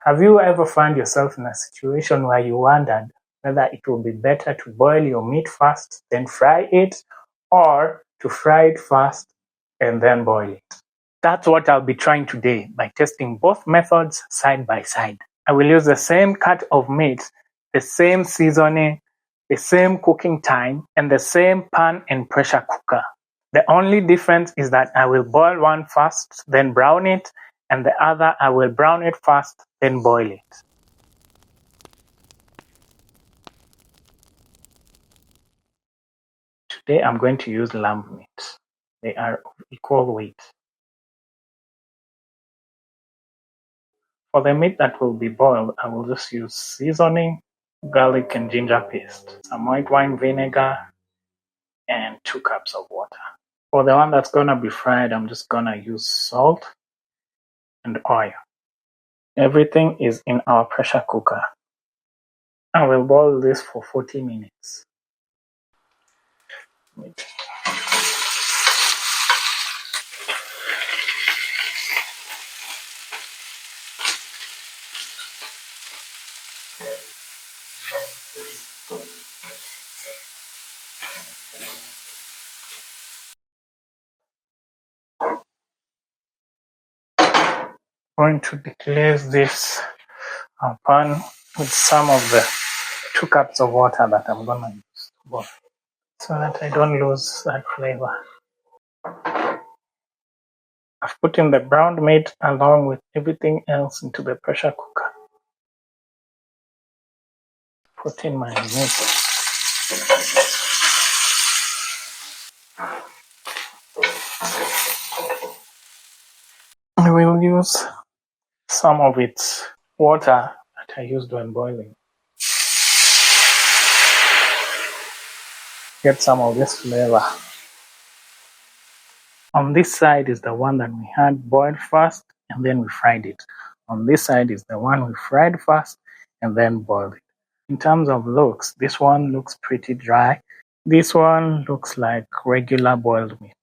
Have you ever found yourself in a situation where you wondered whether it would be better to boil your meat first, then fry it, or to fry it first and then boil it? That's what I'll be trying today by testing both methods side by side. I will use the same cut of meat, the same seasoning, the same cooking time, and the same pan and pressure cooker. The only difference is that I will boil one first, then brown it, and the other I will brown it first, then boil it. Today I'm going to use lamb meat. They are of equal weight. For the meat that will be boiled, I will just use seasoning, garlic and ginger paste, some white wine vinegar, and 2 cups of water. For the one that's gonna be fried, I'm just gonna use salt and oil. Everything is in our pressure cooker. I will boil this for 40 minutes. I'm going to deglaze this pan with some of the 2 cups of water that I'm gonna use to boil, so that I don't lose that flavor. I've put in the browned meat along with everything else into the pressure cooker. Put in my meat. I will use some of its water that I used when boiling. Get some of this flavor. On this side is the one that we had boiled first and then we fried it. On this side is the one we fried first and then boiled it. In terms of looks, this one looks pretty dry. This one looks like regular boiled meat.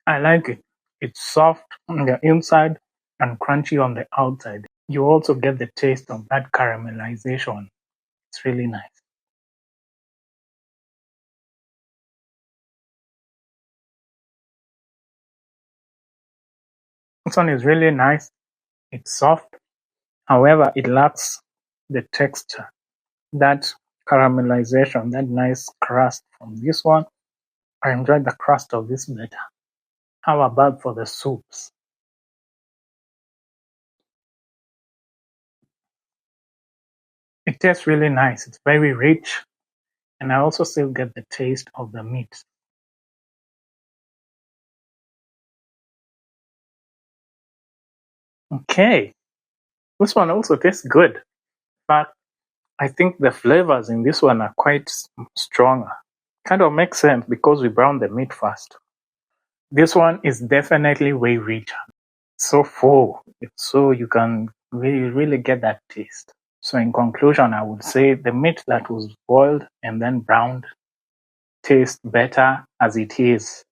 I like it. It's soft on the inside and crunchy on the outside. You also get the taste of that caramelization. It's really nice. This one is really nice. It's soft. However, it lacks the texture, that caramelization, that nice crust from this one. I enjoyed the crust of this better. How about for the soups? It tastes really nice. It's very rich, and I also still get the taste of the meat. Okay, this one also tastes good, but I think the flavors in this one are quite stronger. Kind of makes sense because we browned the meat first. This one is definitely way richer. So full. So you can really get that taste. So in conclusion, I would say the meat that was boiled and then browned tastes better as it is.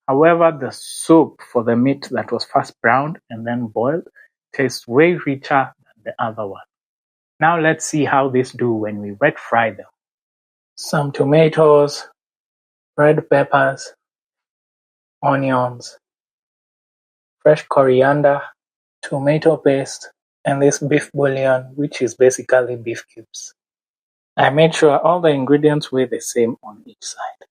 However, the soup for the meat that was first browned and then boiled tastes way richer than the other one. Now let's see how these do when we wet fry them. Some tomatoes, red peppers, onions, fresh coriander, tomato paste, and this beef bouillon, which is basically beef cubes. I made sure all the ingredients were the same on each side.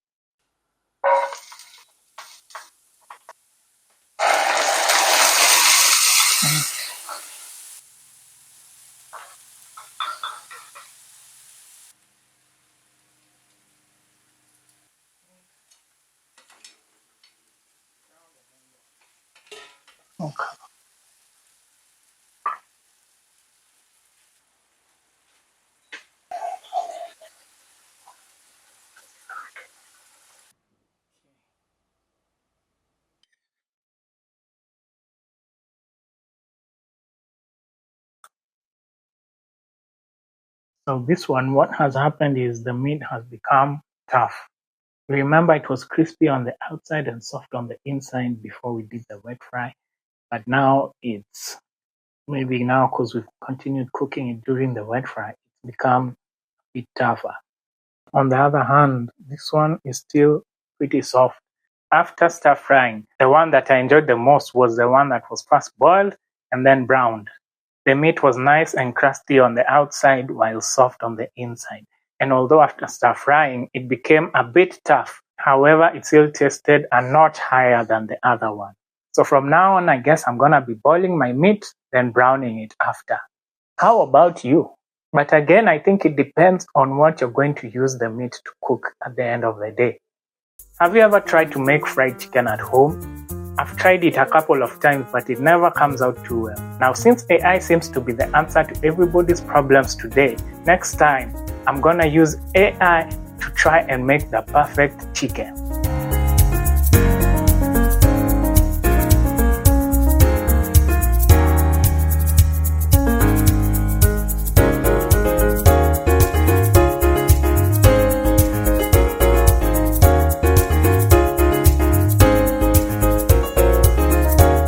Okay. So this one, what has happened is the meat has become tough. Remember, it was crispy on the outside and soft on the inside before we did the wet fry. But now it's maybe now because we've continued cooking it during the wet fry, it's become a bit tougher. On the other hand, this one is still pretty soft. After stir frying, the one that I enjoyed the most was the one that was first boiled and then browned. The meat was nice and crusty on the outside while soft on the inside. And although after stir frying, it became a bit tough, however, it still tasted a notch higher than the other one. So from now on, I guess I'm gonna be boiling my meat, then browning it after. How about you? But again, I think it depends on what you're going to use the meat to cook at the end of the day. Have you ever tried to make fried chicken at home? I've tried it a couple of times, but it never comes out too well. Now, since AI seems to be the answer to everybody's problems today, next time I'm gonna use AI to try and make the perfect chicken.